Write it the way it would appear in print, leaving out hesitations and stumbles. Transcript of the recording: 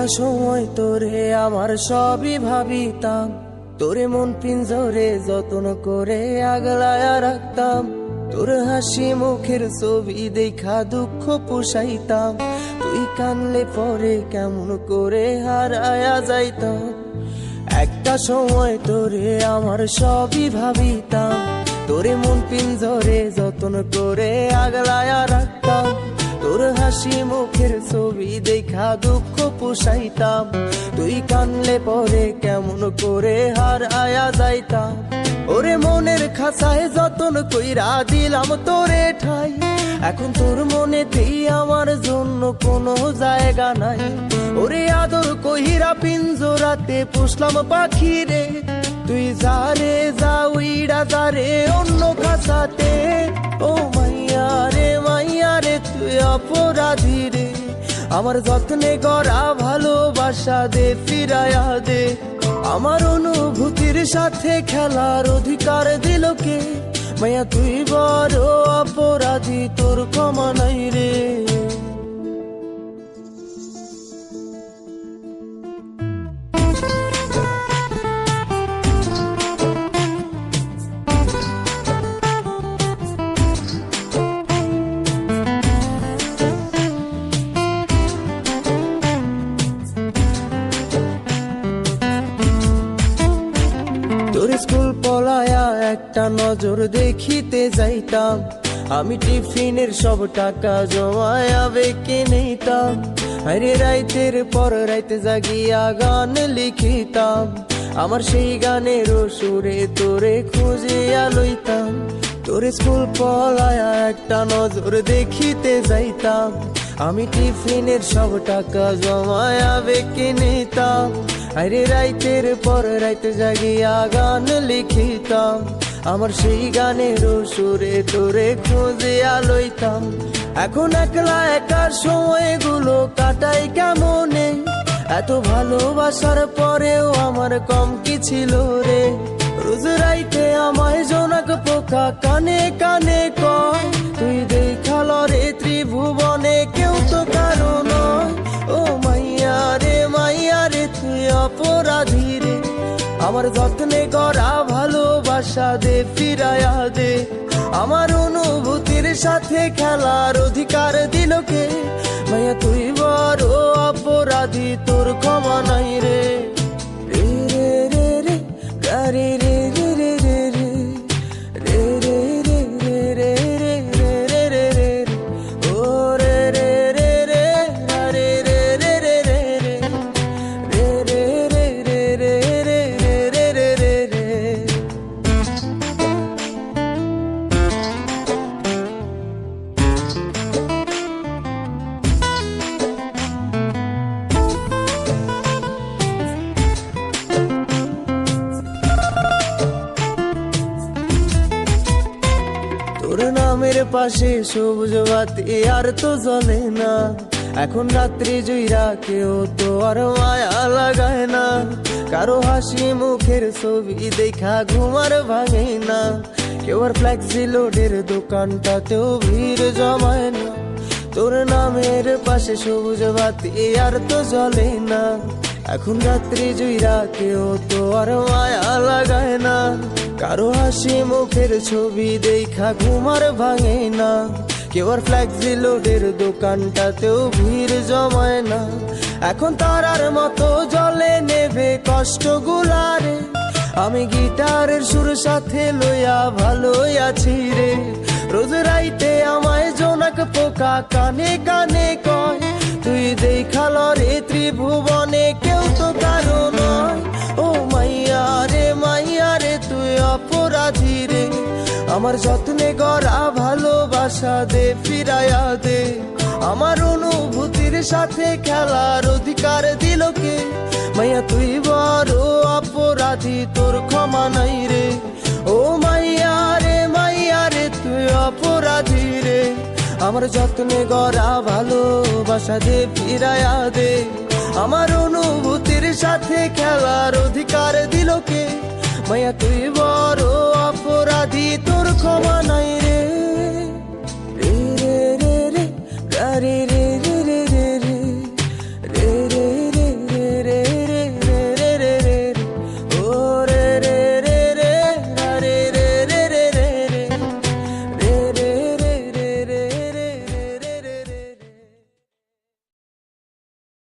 একটা সময় তোরে আমার সবই ভাবিতাম, তোরে মন পিঞ্জরে যত্ন করে আগলায়া রাখতাম। তোর হাসি মুখের ছবি দেখা দুঃখ পুষাইতাম, তুই কানলে পরে কেমন করে হারায়া যাইতাম। একটা সময় তোরে আমার সবই ভাবিতাম, তোরে মন পিঞ্জরে যত্ন করে আগলায়া রাখতাম। তোর হাসি মুখের ছবি দেখা দুঃখ পুষাইতাম, তুই কানলে পরে কেমন করে হারায়া যাইতাম। ওরে মনের খাঁচায় যতন কইরা দিলাম তোরে ঠাই, এখন তোর মনেতেই আমার জন্য কোনো জায়গা নাই। ওরে আদর কইরা পিঞ্জরাতে পুষলাম পাখি রে, তুই যারে যা উইড়া যারে অন্য খাঁচাতে। ও মাইয়া রে তুই অপরাধী রে, আমার যত্নে গড়া ভালোবাসা দে ফিরায়া দে। আমার অনুভূতির সাথে খেলার অধিকার দিল কে? মাইয়া তুই বড় অপরাধী, তোর ক্ষমা নাই রে। তোর স্কুল পলায়া একটা নজর দেখিতে যাইতাম, আমি টিফিনের সব টাকা জমায়া বেঁকে নিতাম। আরে রাইতের পর রাইতে জাগিয়া গান লিখিতাম, আমার সেই গানের সুরে তোরে খুঁজিয়া লইতাম। তোর স্কুল পলায়া একটা নজর দেখিতে যাইতাম, আমি টিফিনের সব টাকা জমায়া বেঁকে নিতাম। আরে রাইতের পর রাইতে জাগিয়া গান লিখিতাম, আমার সেই গানের সুরে তোরে খুঁজিয়া লইতাম। এখন একলা একার সময়গুলো কাটাই কেমনে, এত ভালোবাসার পরেও আমার কম কি ছিল রে। রোজ রাইতে আমায় জোনাক পোকা কানে কানে কয়, তুই দেখাল রে ত্রিভুবনে কেউ তো কারো নয়। ও মাইয়া রে তুই অপরাধী রে, আমার যত্নে গড়া ভালোবাসা দে ফিরায়া দে। আমার অনুভূতির সাথে খেলার অধিকার দিল কে? মাইয়া তুই বড় অপরাধী, তোর ক্ষমা নাই রে। রে রে রে রে রে রে রে রে রে রে রে রে রে রে রে রে রে ও রে রে রে রে রে রে রে রে রে রে রে রে রে রে রে রে। তোর নামের পাশে সবুজ বাতি আর তো জ্বলে না, এখন রাত্রি জুইরা কেউ তো আর মায়া লাগায় না। কারো হাসি মুখের ছবি দেখা ঘুমার ভাঙে না, কেউ আর ফ্লেক্সি লোডের দোকানটাতেও ভিড় জমায় না। তোর নামের পাশে সবুজ বাতি আর তো জ্বলে না, এখন রাত্রি জুইরা কেউ তো আর মায়া লাগায় না। কারো হাসি মুখের ছবি দেখা ঘুমার ভাঙে না, কেউ আর ফ্লেক্সি লোডের দোকানটাতেও ভিড় জমায় না। এখন তারার মতো জলে নেবে কষ্ট গুলারে, আমি গিটারের সুর সাথে লইয়া ভালোই আছি রে। রোজ রাইতে আমায় জোনাক পোকা কানে কানে কয়, তুই দেখাল রে ত্রিভুবনে কেউ তো কারো নয়। ও মাইয়া রে তুই অপরাধী রে, আমার যত্নে গড়া ভালোবাসা দে ফিরায়া দে। আমার অনুভূতির সাথে খেলার অধিকার দিল কে? মাইয়া তুই বড় অপরাধী, তোর ক্ষমা নাই রে। ও মাইয়া রে তুই অপরাধী রে, আমার যত্নে গড়া ভালোবাসা দে ফিরায়া দে। আমার অনুভূতির সাথে খেলার অধিকার দিল কে? মাইয়া তুই বড় অপরাধী, তোর ক্ষমা নাই রে। রে রে রে রে রে